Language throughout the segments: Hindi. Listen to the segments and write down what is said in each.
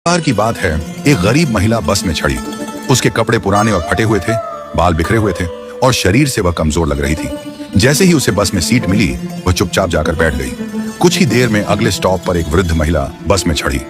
बार की बात है, एक गरीब महिला बस में चढ़ी। उसके कपड़े पुराने और फटे हुए थे, बाल बिखरे हुए थे और शरीर से वह कमजोर लग रही थी। जैसे ही उसे बस में सीट मिली, वह चुपचाप जाकर बैठ गई। कुछ ही देर में अगले स्टॉप पर एक वृद्ध महिला बस में चढ़ी।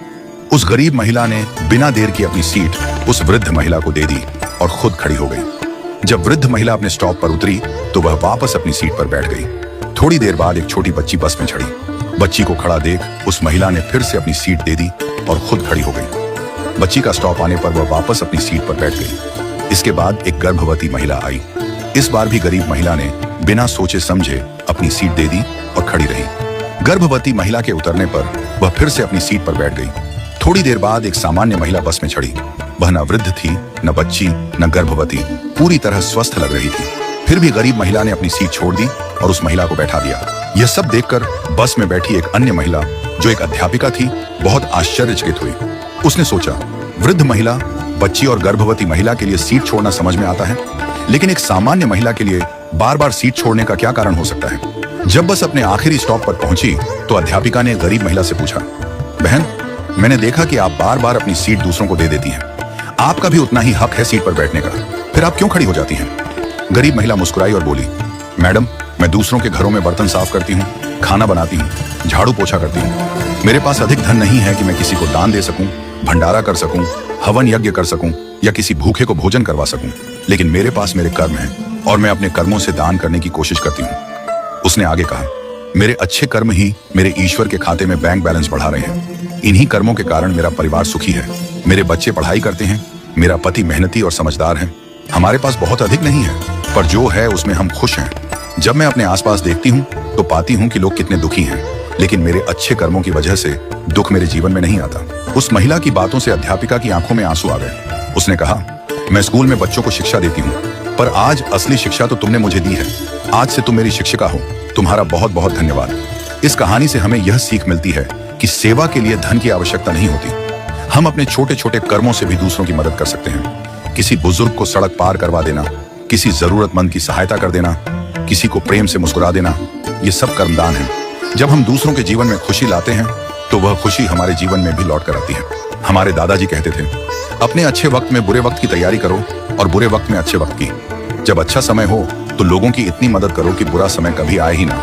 उस गरीब महिला ने बिना देर की अपनी सीट उस वृद्ध महिला को दे दी और खुद खड़ी हो गई। जब वृद्ध महिला अपने स्टॉप पर उतरी तो वह वापस अपनी सीट पर बैठ गई। थोड़ी देर बाद एक छोटी बच्ची बस में चढ़ी। बच्ची को खड़ा देख उस महिला ने फिर से अपनी सीट दे दी और खुद खड़ी हो गई। बच्ची का स्टॉप आने पर वह वापस अपनी सीट पर बैठ गई। इसके बाद एक गर्भवती महिला आई। इस बार भी गरीब महिला ने बिना सोचे समझे अपनी सीट दे दी और खड़ी रही। गर्भवती महिला के उतरने पर वह फिर से अपनी सीट पर बैठ गई। थोड़ी देर बाद एक सामान्य महिला बस में चढ़ी। वह न वृद्ध थी, न बच्ची, न गर्भवती, पूरी तरह स्वस्थ लग रही थी। फिर भी गरीब महिला ने अपनी सीट छोड़ दी और उस महिला को बैठा दिया। यह सब देखकर बस में बैठी एक अन्य महिला, जो एक अध्यापिका थी, बहुत आश्चर्यचकित हुई। उसने सोचा, वृद्ध महिला, बच्ची और गर्भवती महिला के लिए सीट छोड़ना समझ में आता है, लेकिन एक सामान्य महिला के लिए बार बार सीट छोड़ने का क्या कारण हो सकता है? जब बस अपने आखिरी स्टॉप पर पहुंची तो अध्यापिका ने गरीब महिला से पूछा, बहन, मैंने देखा कि आप बार बार अपनी सीट दूसरों को दे देती हैं। आपका भी उतना ही हक है सीट पर बैठने का, फिर आप क्यों खड़ी हो जाती हैं? गरीब महिला मुस्कुराई और बोली, मैडम, मैं दूसरों के घरों में बर्तन साफ करती हूँ, खाना बनाती हूँ, झाड़ू पोछा करती हूँ। मेरे पास अधिक धन नहीं है कि मैं किसी को दान दे सकूं, भंडारा कर सकूं, हवन यज्ञ कर सकूं या किसी भूखे को भोजन करवा सकूं, लेकिन मेरे पास मेरे कर्म हैं और मैं अपने कर्मों से दान करने की कोशिश करती हूँ। उसने आगे कहा, मेरे अच्छे कर्म ही मेरे ईश्वर के खाते में बैंक बैलेंस बढ़ा रहे हैं। इन्हीं कर्मों के कारण मेरा परिवार सुखी है। मेरे बच्चे पढ़ाई करते हैं, मेरा पति मेहनती और समझदार है। हमारे पास बहुत अधिक नहीं है, पर जो है उसमें हम खुश हैं। जब मैं अपने आसपास देखती हूँ तो पाती हूँ कि लोग कितने दुखी हैं, लेकिन मेरे अच्छे कर्मों की वजह से दुख मेरे जीवन में नहीं आता। उस महिला की बातों से अध्यापिका की आंखों में आंसू आ गए। उसने कहा, मैं स्कूल में बच्चों को शिक्षा देती हूँ, पर आज असली शिक्षा तो तुमने मुझे दी है। आज से तुम मेरी शिक्षिका हो। तुम्हारा बहुत बहुत धन्यवाद। इस कहानी से हमें यह सीख मिलती है कि सेवा के लिए धन की आवश्यकता नहीं होती। हम अपने छोटे छोटे कर्मों से भी दूसरों की मदद कर सकते हैं। किसी बुजुर्ग को सड़क पार करवा देना, किसी जरूरतमंद की सहायता कर देना, किसी को प्रेम से मुस्कुरा देना, ये सब कर्मदान है। जब हम दूसरों के जीवन में खुशी लाते हैं तो वह खुशी हमारे जीवन में भी लौट कर आती है। हमारे दादाजी कहते थे, अपने अच्छे वक्त में बुरे वक्त की तैयारी करो और बुरे वक्त में अच्छे वक्त की। जब अच्छा समय हो तो लोगों की इतनी मदद करो कि बुरा समय कभी आए ही ना।